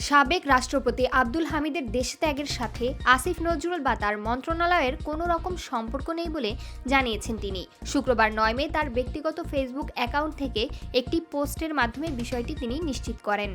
সাবেক রাষ্ট্রপতি আব্দুল হামিদের দেশত্যাগের সাথে আসিফ নজরুল বা তার মন্ত্রণালয়ের কোনো রকম সম্পর্ক নেই বলে জানিয়েছেন তিনি। শুক্রবার 9 মে তার ব্যক্তিগত ফেসবুক অ্যাকাউন্ট থেকে একটি পোস্টের মাধ্যমে বিষয়টি তিনি নিশ্চিত করেন।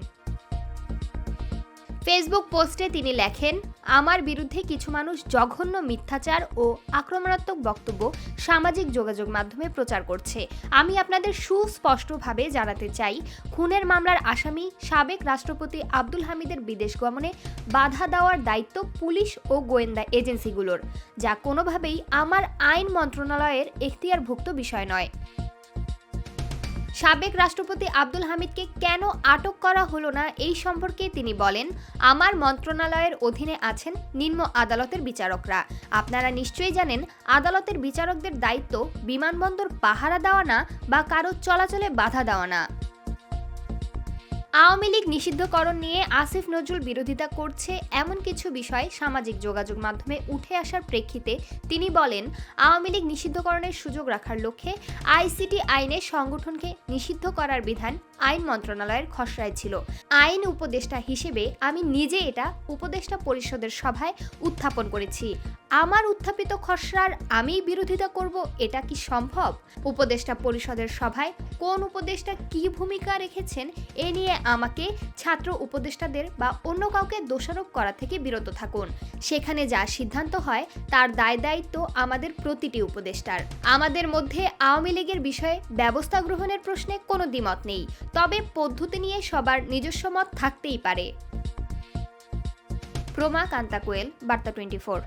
ফেসবুক পোস্টে তিনি লেখেন, আমার বিরুদ্ধে কিছু মানুষ জঘন্য মিথ্যাচার ও আক্রমণাত্মক বক্তব্য সামাজিক যোগাযোগ মাধ্যমে প্রচার করছে। আমি আপনাদের সুস্পষ্টভাবে জানাতে চাই, খুনের মামলার আসামি সাবেক রাষ্ট্রপতি আব্দুল হামিদের বিদেশ গমনে বাধা দেওয়ার দায়িত্ব পুলিশ ও গোয়েন্দা এজেন্সিগুলোর, যা কোনোভাবেই আমার আইন মন্ত্রণালয়ের এখতিয়ারভুক্ত বিষয় নয়। সাবেক রাষ্ট্রপতি আব্দুল হামিদকে কেন আটক করা হলো না এই সম্পর্কে তিনি বলেন, আমার মন্ত্রণালয়ের অধীনে আছেন নিম্ন আদালতের বিচারকরা। আপনারা নিশ্চয়ই জানেন, আদালতের বিচারকদের দায়িত্ব বিমানবন্দর পাহারা দেওয়া না বা কারো চলাচলে বাধা দেওয়া না। আওয়ামী লীগ নিষিদ্ধকরণ নিয়ে আসিফ নজরুল বিরোধিতা করছে এমন কিছু বিষয় সামাজিক যোগাযোগ মাধ্যমে উঠে আসার প্রেক্ষিতে তিনি বলেন, আওয়ামী লীগ নিষিদ্ধকরণের সুযোগ রাখার লক্ষ্যে আইসিটি আইনে সংগঠনকে নিষিদ্ধ করার বিধান আইন মন্ত্রণালয়ের খসড়ায় ছিল। আইন উপদেষ্টা হিসেবে আমি নিজে এটা উপদেষ্টা পরিষদের সভায় উত্থাপন করেছি। আমার উত্থাপিত খসড়ার আমিই বিরোধিতা করব, এটা কি সম্ভব? উপদেষ্টা পরিষদের সভায় কোন উপদেষ্টা কি ভূমিকা রেখেছেন এ নিয়ে আমাকে ছাত্র উপদেষ্টাদের বা অন্য কাউকে দোষারোপ করা থেকে বিরত থাকুন। সেখানে যা সিদ্ধান্ত হয় তার দায় দায়িত্ব আমাদের প্রতিটি উপদেষ্টার। আমাদের মধ্যে আওয়ামী লীগের বিষয়ে ব্যবস্থা গ্রহণের প্রশ্নে কোনো দ্বিমত নেই, তবে পদ্ধতি নিয়ে সবার নিজস্ব মত থাকতেই পারে। প্রমা কান্তা কোয়েল, বার্তা 24।